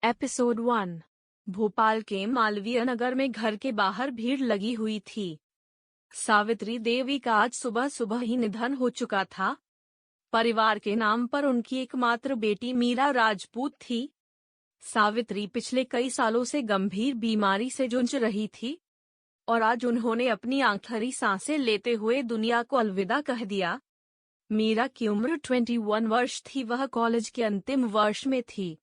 Episode 1। Bhopal के मालवीय नगर में घर के बाहर भीड़ लगी हुई थी। सावित्री देवी का आज सुबह सुबह ही निधन हो चुका था। परिवार के नाम पर उनकी एकमात्र बेटी मीरा राजपूत थी। सावित्री पिछले कई सालों से गंभीर बीमारी से जूझ रही थी और आज उन्होंने अपनी आखिरी सांसें लेते हुए दुनिया को अलविदा कह दिया। मीरा की उम्र 21 वर्ष थी, वह कॉलेज के अंतिम वर्ष में थी।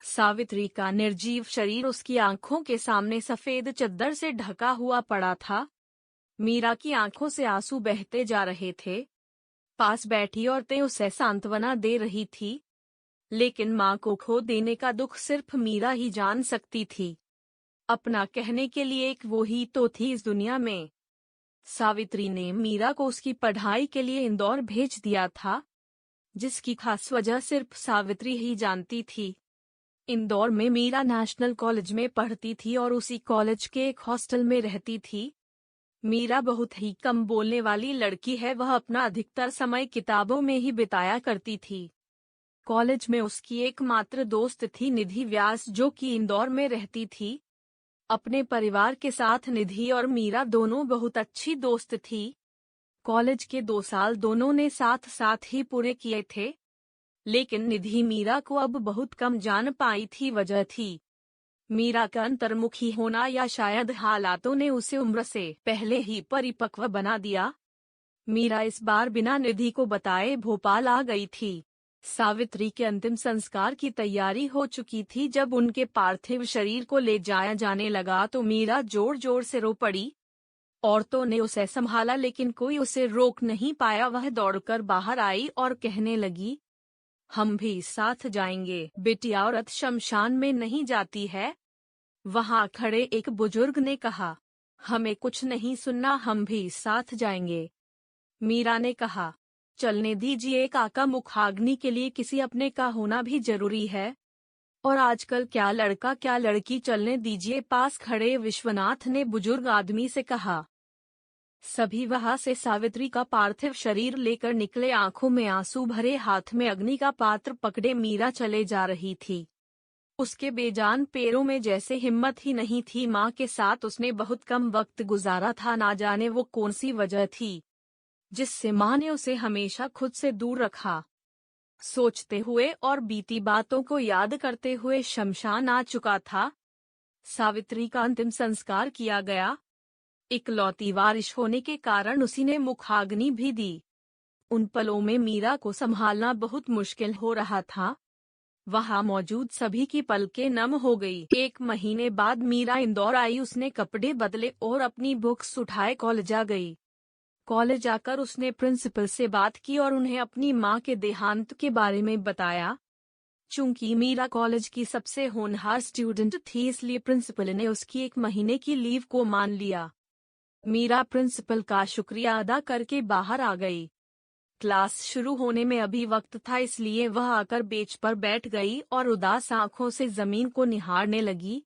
सावित्री का निर्जीव शरीर उसकी आंखों के सामने सफेद चद्दर से ढका हुआ पड़ा था। मीरा की आंखों से आंसू बहते जा रहे थे। पास बैठी औरतें उसे सांत्वना दे रही थी, लेकिन मां को खो देने का दुख सिर्फ मीरा ही जान सकती थी। अपना कहने के लिए एक वो ही तो थी इस दुनिया में। सावित्री ने मीरा को उसकी पढ़ाई के लिए इंदौर भेज दिया था, जिसकी खास वजह सिर्फ सावित्री ही जानती थी। इंदौर में मीरा नेशनल कॉलेज में पढ़ती थी और उसी कॉलेज के एक हॉस्टल में रहती थी। मीरा बहुत ही कम बोलने वाली लड़की है, वह अपना अधिकतर समय किताबों में ही बिताया करती थी। कॉलेज में उसकी एकमात्र दोस्त थी निधि व्यास, जो कि इंदौर में रहती थी। अपने परिवार के साथ निधि और मीरा दोनों बहुत अच्छी दोस्त थी। कॉलेज के 2 साल दोनों ने साथ साथ ही पूरे किए थे, लेकिन निधि मीरा को अब बहुत कम जान पाई थी। वजह थी मीरा का अंतर्मुखी होना, या शायद हालातों ने उसे उम्र से पहले ही परिपक्व बना दिया। मीरा इस बार बिना निधि को बताए भोपाल आ गई थी। सावित्री के अंतिम संस्कार की तैयारी हो चुकी थी। जब उनके पार्थिव शरीर को ले जाया जाने लगा तो मीरा जोर जोर से रो पड़ी। औरतों ने उसे संभाला, लेकिन कोई उसे रोक नहीं पाया। वह दौड़कर बाहर आई और कहने लगी, हम भी साथ जाएंगे। बिटिया, औरत शमशान में नहीं जाती है। वहां खड़े एक बुजुर्ग ने कहा, हमें कुछ नहीं सुनना, हम भी साथ जाएंगे। मीरा ने कहा, चलने दीजिए काका, मुखाग्नि के लिए किसी अपने का होना भी जरूरी है। और आजकल क्या लड़का क्या लड़की, चलने दीजिए। पास खड़े विश्वनाथ ने बुजुर्ग आदमी से कहा। सभी वहां से सावित्री का पार्थिव शरीर लेकर निकले। आंखों में आंसू भरे, हाथ में अग्नि का पात्र पकड़े मीरा चले जा रही थी। उसके बेजान पैरों में जैसे हिम्मत ही नहीं थी। माँ के साथ उसने बहुत कम वक्त गुजारा था। ना जाने वो कौन सी वजह थी जिससे माँ ने उसे हमेशा खुद से दूर रखा। सोचते हुए और बीती बातों को याद करते हुए शमशान आ चुका था। सावित्री का अंतिम संस्कार किया गया। इकलौती वारिश होने के कारण उसी ने मुखाग्नि भी दी। उन पलों में मीरा को संभालना बहुत मुश्किल हो रहा था। वहां मौजूद सभी की पलकें नम हो गई। 1 महीने बाद मीरा इंदौर आई। उसने कपड़े बदले और अपनी बुक्स उठाए कॉलेज आ गई। कॉलेज आकर उसने प्रिंसिपल से बात की और उन्हें अपनी मां के देहांत के बारे में बताया। चूंकि मीरा कॉलेज की सबसे होनहार स्टूडेंट थी, इसलिए प्रिंसिपल ने उसकी 1 महीने की लीव को मान लिया। मीरा प्रिंसिपल का शुक्रिया अदा करके बाहर आ गई। क्लास शुरू होने में अभी वक्त था, इसलिए वह आकर बेंच पर बैठ गई और उदास आंखों से जमीन को निहारने लगी।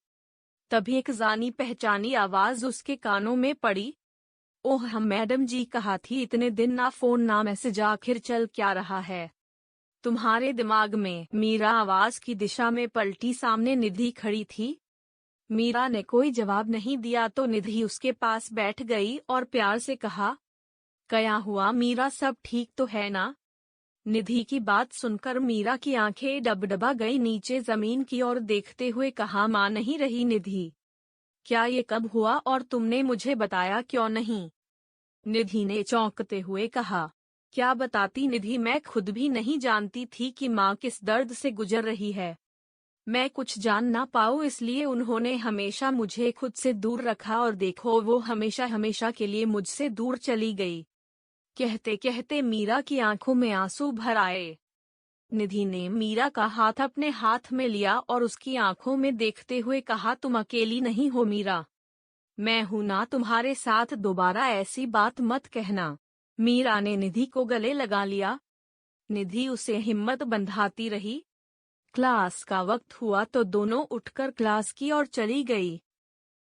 तभी एक जानी पहचानी आवाज उसके कानों में पड़ी। ओह, हम मैडम जी, कहा थी इतने दिन ना फोन ना मैसेज, आखिर चल क्या रहा है तुम्हारे दिमाग में। मीरा आवाज की दिशा में पलटी। सामने निधि खड़ी थी। मीरा ने कोई जवाब नहीं दिया तो निधि उसके पास बैठ गई और प्यार से कहा, क्या हुआ मीरा, सब ठीक तो है ना? निधि की बात सुनकर मीरा की आंखें डबडबा गई। नीचे जमीन की ओर देखते हुए कहा, मां नहीं रही निधि। क्या ये कब हुआ और तुमने मुझे बताया क्यों नहीं? निधि ने चौंकते हुए कहा, क्या बताती निधि, मैं खुद भी नहीं जानती थी कि माँ किस दर्द से गुजर रही है। मैं कुछ जान ना पाऊँ, इसलिए उन्होंने हमेशा मुझे खुद से दूर रखा और देखो वो हमेशा हमेशा के लिए मुझसे दूर चली गई। कहते कहते मीरा की आंखों में आंसू भर आए। निधि ने मीरा का हाथ अपने हाथ में लिया और उसकी आंखों में देखते हुए कहा, तुम अकेली नहीं हो मीरा, मैं हूं ना तुम्हारे साथ, दोबारा ऐसी बात मत कहना। मीरा ने निधि को गले लगा लिया। निधि उसे हिम्मत बंधाती रही। क्लास का वक्त हुआ तो दोनों उठकर क्लास की ओर चली गई।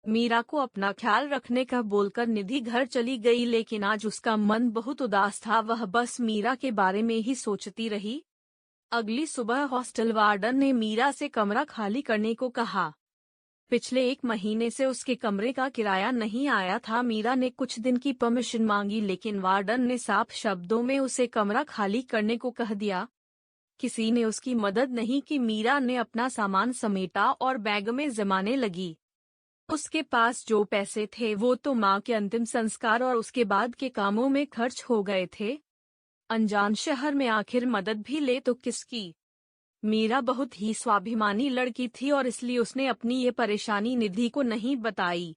मीरा को अपना ख्याल रखने का बोलकर निधि घर चली गई, लेकिन आज उसका मन बहुत उदास था। वह बस मीरा के बारे में ही सोचती रही। अगली सुबह हॉस्टल वार्डन ने मीरा से कमरा खाली करने को कहा। पिछले 1 महीने से उसके कमरे का किराया नहीं आया था। मीरा ने कुछ दिन की परमिशन मांगी, लेकिन वार्डन ने साफ शब्दों में उसे कमरा खाली करने को कह दिया। किसी ने उसकी मदद नहीं की। मीरा ने अपना सामान समेटा और बैग में जमाने लगी। उसके पास जो पैसे थे वो तो माँ के अंतिम संस्कार और उसके बाद के कामों में खर्च हो गए थे। अनजान शहर में आखिर मदद भी ले तो किसकी। मीरा बहुत ही स्वाभिमानी लड़की थी और इसलिए उसने अपनी ये परेशानी निधि को नहीं बताई।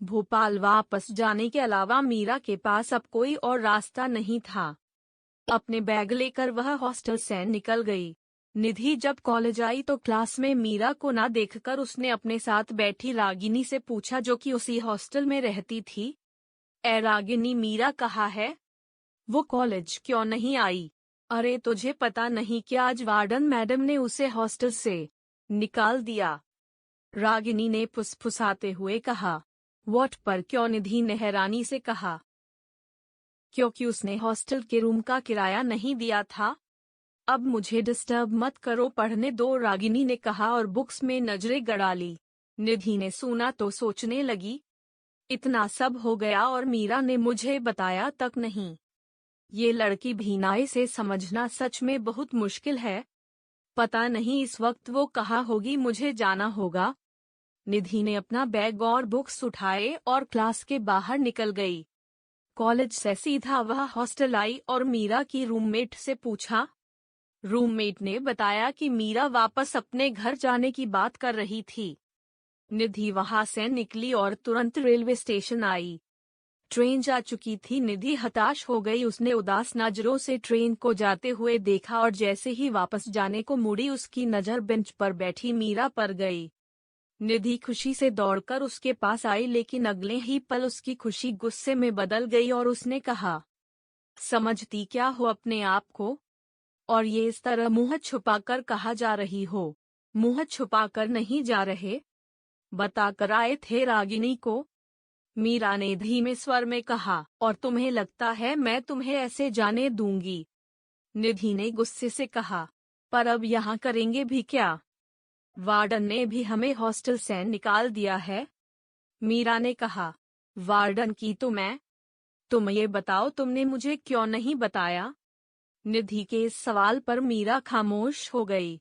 भोपाल वापस जाने के अलावा मीरा के पास अब कोई और रास्ता नहीं था। अपने बैग लेकर वह हॉस्टल से निकल गई। निधि जब कॉलेज आई तो क्लास में मीरा को ना देखकर उसने अपने साथ बैठी रागिनी से पूछा, जो कि उसी हॉस्टल में रहती थी। ए रागिनी, मीरा कहाँ है? वो कॉलेज क्यों नहीं आई? अरे तुझे पता नहीं क्या आज वार्डन मैडम ने उसे हॉस्टल से निकाल दिया? रागिनी ने फुसफुसाते हुए कहा। व्हाट पर क्यों? निधि ने हैरानी से कहा। क्योंकि उसने हॉस्टल के रूम का किराया नहीं दिया था। अब मुझे डिस्टर्ब मत करो, पढ़ने दो, रागिनी ने कहा और बुक्स में नजरें गड़ा ली। निधि ने सुना तो सोचने लगी, इतना सब हो गया और मीरा ने मुझे बताया तक नहीं। ये लड़की भीनाई से समझना सच में बहुत मुश्किल है। पता नहीं इस वक्त वो कहाँ होगी, मुझे जाना होगा। निधि ने अपना बैग और बुक्स उठाए और क्लास के बाहर निकल गई। कॉलेज से सीधा वह हॉस्टल आई और मीरा की रूममेट से पूछा। रूममेट ने बताया कि मीरा वापस अपने घर जाने की बात कर रही थी। निधि वहां से निकली और तुरंत रेलवे स्टेशन आई। ट्रेन जा चुकी थी। निधि हताश हो गई। उसने उदास नजरों से ट्रेन को जाते हुए देखा और जैसे ही वापस जाने को मुड़ी उसकी नजर बेंच पर बैठी मीरा पर गई। निधि खुशी से दौड़कर उसके पास आई, लेकिन अगले ही पल उसकी खुशी गुस्से में बदल गई और उसने कहा, समझती क्या हो अपने आप को? और ये इस तरह मुंह छुपाकर कहा जा रही हो? मुंह छुपाकर नहीं जा रहे, बताकर आए थे रागिनी को। मीरा ने धीमे स्वर में कहा, और तुम्हें लगता है मैं तुम्हें ऐसे जाने दूंगी? निधि ने गुस्से से कहा, पर अब यहाँ करेंगे भी क्या? वार्डन ने भी हमें हॉस्टल से निकाल दिया है। मीरा ने कहा, वार्डन की तो मैं। तुम ये बताओ, तुमने मुझे क्यों नहीं बताया? निधि के इस सवाल पर मीरा खामोश हो गई।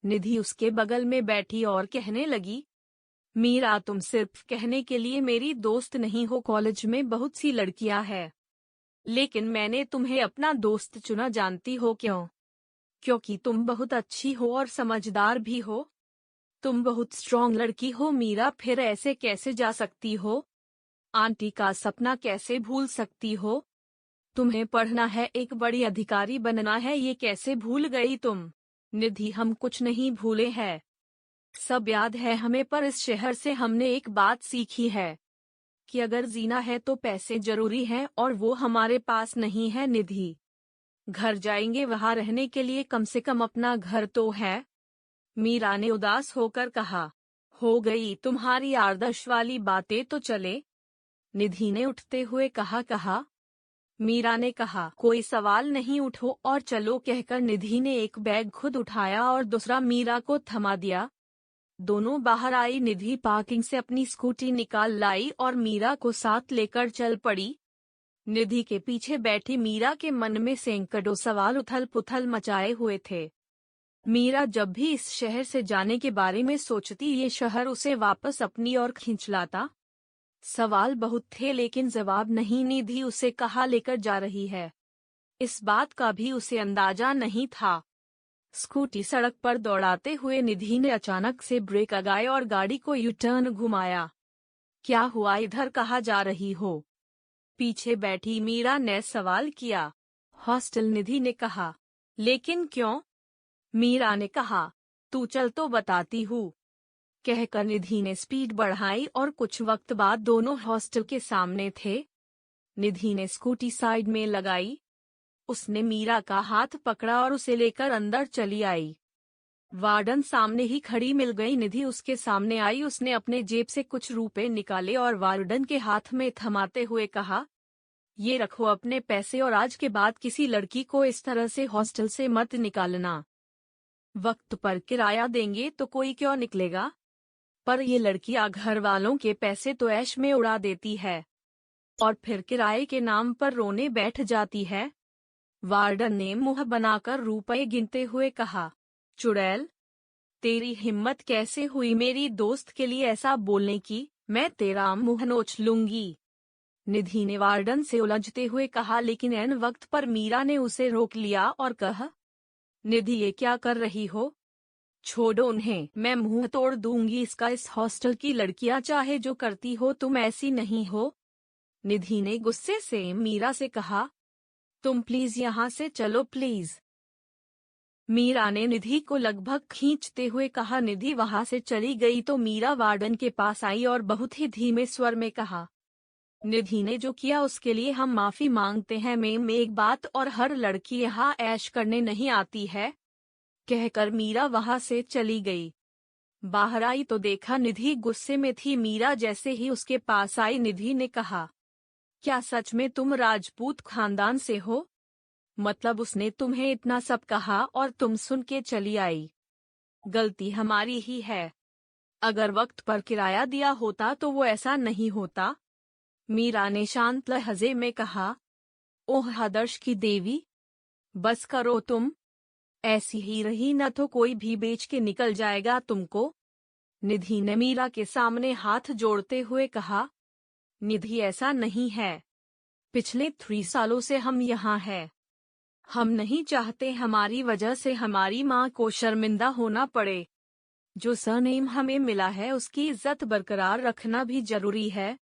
निधि उसके बगल में बैठी और कहने लगी, मीरा तुम सिर्फ कहने के लिए मेरी दोस्त नहीं हो। कॉलेज में बहुत सी लड़कियां हैं, लेकिन मैंने तुम्हें अपना दोस्त चुना। जानती हो क्यों? क्योंकि तुम बहुत अच्छी हो और समझदार भी हो। तुम बहुत स्ट्रॉन्ग लड़की हो। मीरा, फिर ऐसे कैसे जा सकती हो? आंटी का सपना कैसे भूल सकती हो? तुम्हें पढ़ना है, एक बड़ी अधिकारी बनना है, ये कैसे भूल गई तुम? निधि, हम कुछ नहीं भूले हैं, सब याद है हमें, पर इस शहर से हमने एक बात सीखी है कि अगर जीना है तो पैसे जरूरी हैं और वो हमारे पास नहीं है। निधि, घर जाएंगे, वहां रहने के लिए कम से कम अपना घर तो है। मीरा ने उदास होकर कहा, हो गई तुम्हारी आदर्श वाली बातें, तो चले। निधि ने उठते हुए कहा। मीरा ने कहा, कोई सवाल नहीं, उठो और चलो, कहकर निधि ने एक बैग खुद उठाया और दूसरा मीरा को थमा दिया। दोनों बाहर आई। निधि पार्किंग से अपनी स्कूटी निकाल लाई और मीरा को साथ लेकर चल पड़ी। निधि के पीछे बैठी मीरा के मन में सैकड़ों सवाल उथल पुथल मचाए हुए थे। मीरा जब भी इस शहर से जाने के बारे में सोचती, ये शहर उसे वापस अपनी ओर खींच लाता। सवाल बहुत थे लेकिन जवाब नहीं। निधि उसे कहाँ लेकर जा रही है, इस बात का भी उसे अंदाजा नहीं था। स्कूटी सड़क पर दौड़ाते हुए निधि ने अचानक से ब्रेक लगाए और गाड़ी को यू टर्न घुमाया। क्या हुआ, इधर कहाँ जा रही हो? पीछे बैठी मीरा ने सवाल किया। हॉस्टल, निधि ने कहा। लेकिन क्यों? मीरा ने कहा, तू चल तो बताती हूँ, कहकर निधि ने स्पीड बढ़ाई और कुछ वक्त बाद दोनों हॉस्टल के सामने थे। निधि ने स्कूटी साइड में लगाई। उसने मीरा का हाथ पकड़ा और उसे लेकर अंदर चली आई। वार्डन सामने ही खड़ी मिल गई। निधि उसके सामने आई। उसने अपने जेब से कुछ रुपए निकाले और वार्डन के हाथ में थमाते हुए कहा, ये रखो अपने पैसे और आज के बाद किसी लड़की को इस तरह से हॉस्टल से मत निकालना। वक्त पर किराया देंगे तो कोई क्यों निकलेगा। पर ये लड़कियां घर वालों के पैसे तो ऐश में उड़ा देती है और फिर किराए के नाम पर रोने बैठ जाती है। वार्डन ने मुंह बनाकर रुपए गिनते हुए कहा, चुड़ैल, तेरी हिम्मत कैसे हुई मेरी दोस्त के लिए ऐसा बोलने की, मैं तेरा मुंह नोच लूंगी। निधि ने वार्डन से उलझते हुए कहा, लेकिन ऐन वक्त पर मीरा ने उसे रोक लिया और कहा, निधि ये क्या कर रही हो, छोड़ो उन्हें, मैं मुंह तोड़ दूंगी इसका। इस हॉस्टल की लड़कियां चाहे जो करती हो, तुम ऐसी नहीं हो। निधि ने गुस्से से मीरा से कहा, तुम प्लीज यहाँ से चलो प्लीज। मीरा ने निधि को लगभग खींचते हुए कहा। निधि वहां से चली गई तो मीरा वार्डन के पास आई और बहुत ही धीमे स्वर में कहा, निधि ने जो किया उसके लिए हम माफी मांगते हैं। मैम एक बात और, हर लड़की यहाँ ऐश करने नहीं आती है। कहकर मीरा वहां से चली गई। बाहर आई तो देखा निधि गुस्से में थी। मीरा जैसे ही उसके पास आई, निधि ने कहा, क्या सच में तुम राजपूत खानदान से हो? मतलब उसने तुम्हें इतना सब कहा और तुम सुन के चली आई। गलती हमारी ही है। अगर वक्त पर किराया दिया होता तो वो ऐसा नहीं होता। मीरा ने शांत लहजे में कहा, ओह आदर्श की देवी, बस करो तुम। ऐसी ही रही न तो कोई भी बेच के निकल जाएगा तुमको। निधि ने मीरा के सामने हाथ जोड़ते हुए कहा, निधि ऐसा नहीं है। पिछले 3 सालों से हम यहाँ हैं। हम नहीं चाहते हमारी वजह से हमारी माँ को शर्मिंदा होना पड़े। जो सरनेम हमें मिला है उसकी इज्जत बरकरार रखना भी जरूरी है।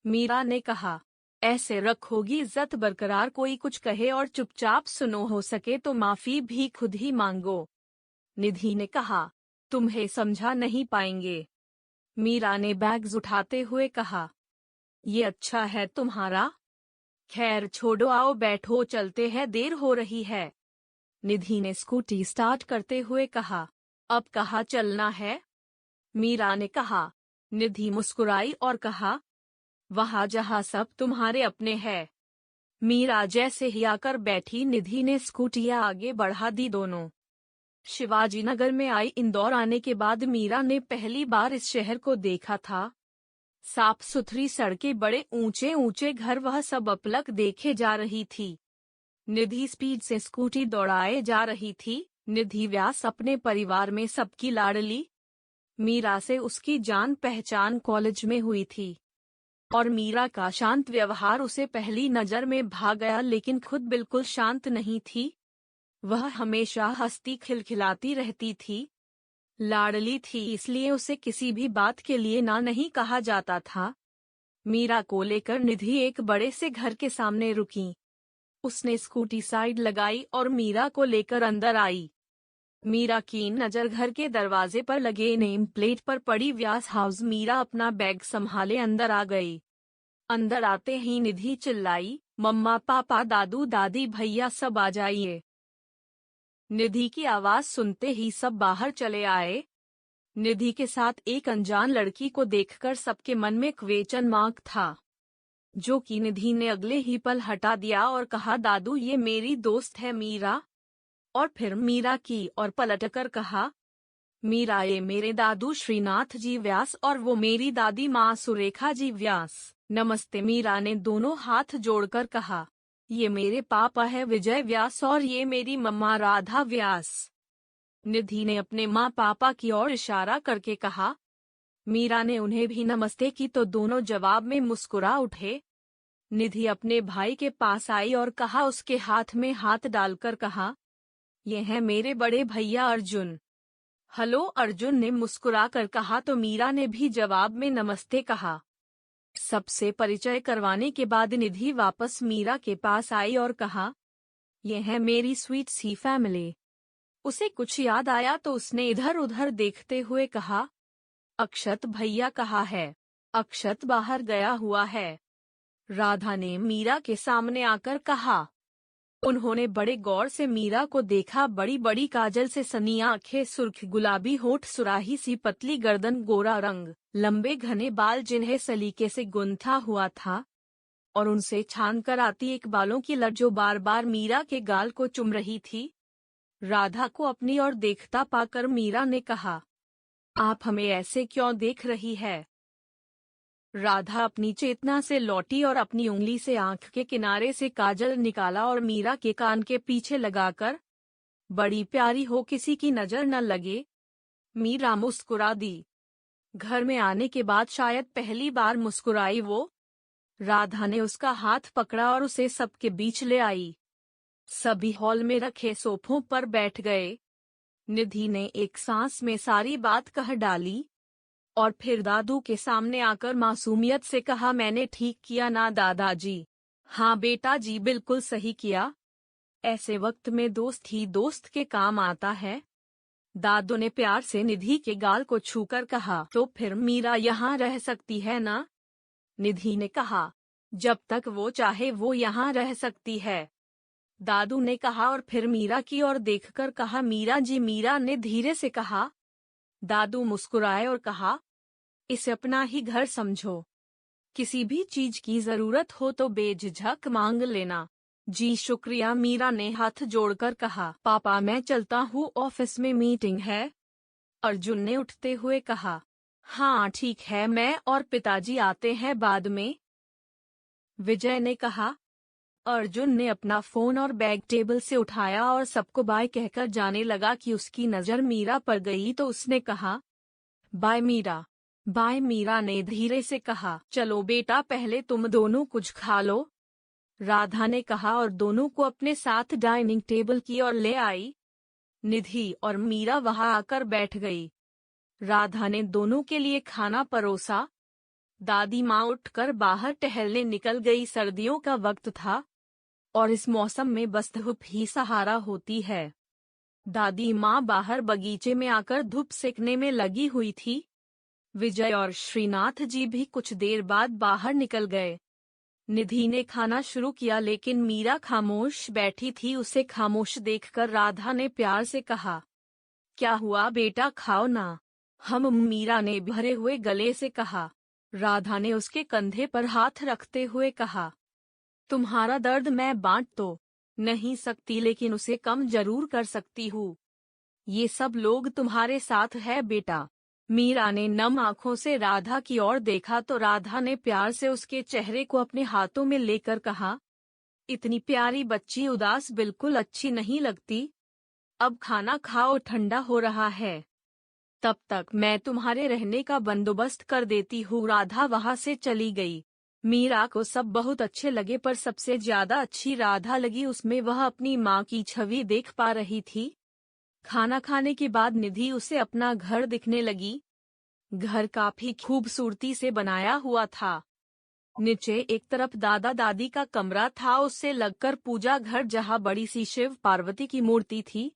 मीरा ने कहा, ऐसे रखोगी इज्जत बरकरार? कोई कुछ कहे और चुपचाप सुनो, हो सके तो माफी भी खुद ही मांगो। निधि ने कहा, तुम्हें समझा नहीं पाएंगे। मीरा ने बैग्स उठाते हुए कहा, ये अच्छा है तुम्हारा। खैर छोड़ो, आओ बैठो, चलते हैं, देर हो रही है। निधि ने स्कूटी स्टार्ट करते हुए कहा, अब कहाँ चलना है? मीरा ने कहा। निधि मुस्कुराई और कहा, वहाँ जहाँ सब तुम्हारे अपने हैं। मीरा जैसे ही आकर बैठी, निधि ने स्कूटी आगे बढ़ा दी। दोनों शिवाजी नगर में आई। इंदौर आने के बाद मीरा ने पहली बार इस शहर को देखा था। साफ सुथरी सड़कें, बड़े ऊंचे ऊंचे घर, वह सब अपलक देखे जा रही थी। निधि स्पीड से स्कूटी दौड़ाए जा रही थी। निधि व्यास अपने परिवार में सबकी लाडली। मीरा से उसकी जान पहचान कॉलेज में हुई थी और मीरा का शांत व्यवहार उसे पहली नजर में भा गया, लेकिन खुद बिल्कुल शांत नहीं थी। वह हमेशा हंसती खिलखिलाती रहती थी। लाडली थी, इसलिए उसे किसी भी बात के लिए ना नहीं कहा जाता था। मीरा को लेकर निधि एक बड़े से घर के सामने रुकी। उसने स्कूटी साइड लगाई और मीरा को लेकर अंदर आई। मीरा की नजर घर के दरवाजे पर लगे नेम प्लेट पर पड़ी व्यास हाउस। मीरा अपना बैग संभाले अंदर आ गई। अंदर आते ही निधि चिल्लाई, मम्मा पापा दादू दादी भैया सब आ जाइए। निधि की आवाज सुनते ही सब बाहर चले आए। निधि के साथ एक अनजान लड़की को देखकर सबके मन में क्वेश्चन मार्क था, जो कि निधि ने अगले ही पल हटा दिया और कहा, दादू ये मेरी दोस्त है मीरा। और फिर मीरा की और पलटकर कहा, मीरा ये मेरे दादू श्रीनाथ जी व्यास और वो मेरी दादी माँ सुरेखा जी व्यास। नमस्ते। मीरा ने दोनों हाथ जोड़कर कहा, ये मेरे पापा है विजय व्यास और ये मेरी मम्मा राधा व्यास। निधि ने अपने माँ पापा की ओर इशारा करके कहा। मीरा ने उन्हें भी नमस्ते की तो दोनों जवाब में मुस्कुरा उठे। निधि अपने भाई के पास आई और कहा, उसके हाथ में हाथ डालकर कहा, ये है मेरे बड़े भैया अर्जुन। हेलो। अर्जुन ने मुस्कुराकर कहा तो मीरा ने भी जवाब में नमस्ते कहा। सबसे परिचय करवाने के बाद निधि वापस मीरा के पास आई और कहा, ये है मेरी स्वीट सी फैमिली। उसे कुछ याद आया तो उसने इधर उधर देखते हुए कहा, अक्षत भैया कहाँ है? अक्षत बाहर गया हुआ है। राधा ने मीरा के सामने आकर कहा। उन्होंने बड़े गौर से मीरा को देखा। बड़ी बड़ी काजल से सनी आंखें, सुर्ख गुलाबी होठ, सुराही सी पतली गर्दन, गोरा रंग, लंबे घने बाल जिन्हें सलीके से गूंथा हुआ था और उनसे छान कर आती एक बालों की लट जो बार बार मीरा के गाल को चुम रही थी। राधा को अपनी ओर देखता पाकर मीरा ने कहा, आप हमें ऐसे क्यों देख रही है? राधा अपनी चेतना से लौटी और अपनी उंगली से आंख के किनारे से काजल निकाला और मीरा के कान के पीछे लगाकर, बड़ी प्यारी हो, किसी की नजर न लगे। मीरा मुस्कुरा दी। घर में आने के बाद शायद पहली बार मुस्कुराई वो। राधा ने उसका हाथ पकड़ा और उसे सबके बीच ले आई। सभी हॉल में रखे सोफों पर बैठ गए। निधि ने एक सांस में सारी बात कह डाली और फिर दादू के सामने आकर मासूमियत से कहा, मैंने ठीक किया ना दादाजी? हाँ बेटा जी, बिल्कुल सही किया। ऐसे वक्त में दोस्त ही दोस्त के काम आता है। दादू ने प्यार से निधि के गाल को छूकर कहा, तो फिर मीरा यहाँ रह सकती है ना? निधि ने कहा, जब तक वो चाहे वो यहाँ रह सकती है। दादू ने कहा और फिर मीरा की ओर देखकर कहा, मीरा जी? मीरा ने धीरे से कहा। दादू मुस्कुराए और कहा, इसे अपना ही घर समझो। किसी भी चीज की जरूरत हो तो बेझिझक मांग लेना। जी शुक्रिया, मीरा ने हाथ जोड़कर कहा। पापा मैं चलता हूँ, ऑफिस में मीटिंग है। अर्जुन ने उठते हुए कहा। हाँ ठीक है, मैं और पिताजी आते हैं बाद में, विजय ने कहा। अर्जुन ने अपना फोन और बैग टेबल से उठाया और सबको बाय कहकर जाने लगा कि उसकी नजर मीरा पर गई तो उसने कहा, बाय मीरा। बाय मीरा ने धीरे से कहा। चलो बेटा, पहले तुम दोनों कुछ खा लो, राधा ने कहा और दोनों को अपने साथ डाइनिंग टेबल की ओर ले आई। निधि और मीरा वहां आकर बैठ गई। राधा ने दोनों के लिए खाना परोसा। दादी माँ उठकर बाहर टहलने निकल गई। सर्दियों का वक्त था और इस मौसम में बस धूप ही सहारा होती है। दादी माँ बाहर बगीचे में आकर धूप सेकने में लगी हुई थी। विजय और श्रीनाथ जी भी कुछ देर बाद बाहर निकल गए। निधि ने खाना शुरू किया लेकिन मीरा खामोश बैठी थी। उसे खामोश देखकर राधा ने प्यार से कहा, क्या हुआ बेटा, खाओ ना। हम, मीरा ने भरे हुए गले से कहा। राधा ने उसके कंधे पर हाथ रखते हुए कहा, तुम्हारा दर्द मैं बांट तो नहीं सकती लेकिन उसे कम जरूर कर सकती हूँ। ये सब लोग तुम्हारे साथ है बेटा। मीरा ने नम आंखों से राधा की ओर देखा तो राधा ने प्यार से उसके चेहरे को अपने हाथों में लेकर कहा, इतनी प्यारी बच्ची उदास बिल्कुल अच्छी नहीं लगती। अब खाना खाओ, ठंडा हो रहा है। तब तक मैं तुम्हारे रहने का बंदोबस्त कर देती हूँ। राधा वहां से चली गई। मीरा को सब बहुत अच्छे लगे पर सबसे ज्यादा अच्छी राधा लगी। उसमें वह अपनी माँ की छवि देख पा रही थी। खाना खाने के बाद निधि उसे अपना घर दिखने लगी। घर काफी खूबसूरती से बनाया हुआ था। नीचे एक तरफ दादा दादी का कमरा था, उससे लगकर पूजा घर जहाँ बड़ी सी शिव पार्वती की मूर्ति थी।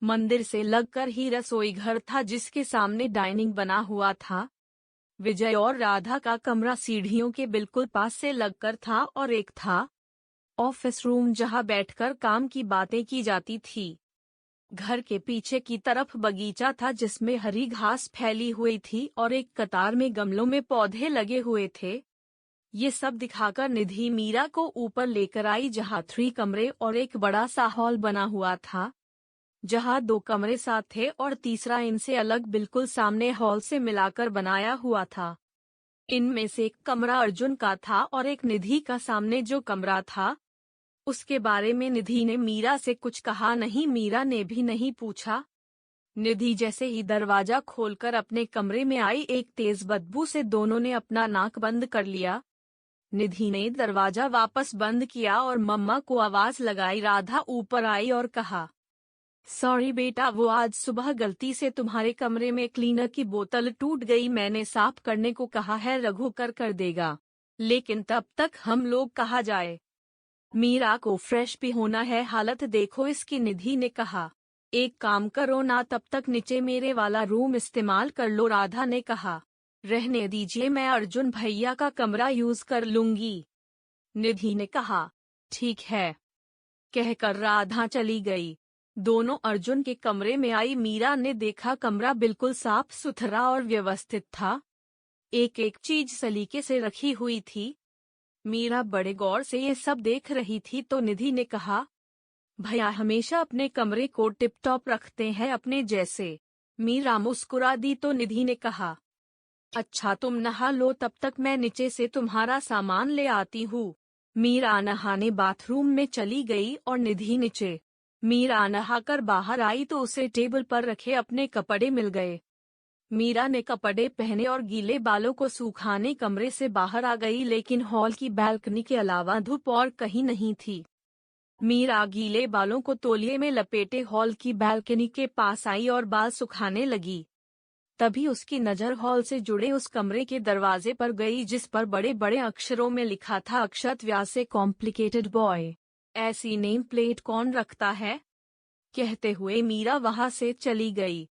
मंदिर से लगकर ही रसोई घर था जिसके सामने डाइनिंग बना हुआ था। विजय और राधा का कमरा सीढ़ियों के बिल्कुल पास से लगकर था और एक था ऑफिस रूम जहां बैठकर काम की बातें की जाती थी। घर के पीछे की तरफ बगीचा था जिसमें हरी घास फैली हुई थी और एक कतार में गमलों में पौधे लगे हुए थे। ये सब दिखाकर निधि मीरा को ऊपर लेकर आई जहां 3 कमरे और एक बड़ा सा हॉल बना हुआ था, जहां 2 कमरे साथ थे और तीसरा इनसे अलग बिल्कुल सामने हॉल से मिलाकर बनाया हुआ था। इनमें से एक कमरा अर्जुन का था और एक निधि का। सामने जो कमरा था उसके बारे में निधि ने मीरा से कुछ कहा नहीं, मीरा ने भी नहीं पूछा। निधि जैसे ही दरवाजा खोलकर अपने कमरे में आई, एक तेज बदबू से दोनों ने अपना नाक बंद कर लिया। निधि ने दरवाजा वापस बंद किया और मम्मा को आवाज लगाई। राधा ऊपर आई और कहा, सॉरी बेटा, वो आज सुबह गलती से तुम्हारे कमरे में क्लीनर की बोतल टूट गई। मैंने साफ करने को कहा है, रघु कर देगा, लेकिन तब तक हम लोग कहाँ जाए? मीरा को फ्रेश भी होना है, हालत देखो इसकी। निधि ने कहा, एक काम करो ना, तब तक नीचे मेरे वाला रूम इस्तेमाल कर लो। राधा ने कहा, रहने दीजिए, मैं अर्जुन भैया का कमरा यूज कर लूंगी। निधि ने कहा, ठीक है, कहकर राधा चली गई। दोनों अर्जुन के कमरे में आई। मीरा ने देखा कमरा बिल्कुल साफ सुथरा और व्यवस्थित था। एक एक चीज सलीके से रखी हुई थी। मीरा बड़े गौर से ये सब देख रही थी तो निधि ने कहा, भैया हमेशा अपने कमरे को टिप टॉप रखते हैं अपने जैसे। मीरा मुस्कुरा दी तो निधि ने कहा, अच्छा तुम नहा लो, तब तक मैं नीचे से तुम्हारा सामान ले आती हूँ। मीरा नहाने बाथरूम में चली गई और निधि नीचे। मीरा नहाकर बाहर आई तो उसे टेबल पर रखे अपने कपड़े मिल गए। मीरा ने कपड़े पहने और गीले बालों को सुखाने कमरे से बाहर आ गई, लेकिन हॉल की बैल्कनी के अलावा धूप और कहीं नहीं थी। मीरा गीले बालों को तौलिए में लपेटे हॉल की बैल्कनी के पास आई और बाल सुखाने लगी। तभी उसकी नज़र हॉल से जुड़े उस कमरे के दरवाजे पर गई जिस पर बड़े बड़े अक्षरों में लिखा था, अक्षत व्यास से कॉम्प्लिकेटेड बॉय। ऐसी नेम प्लेट कौन रखता है? कहते हुए मीरा वहां से चली गई।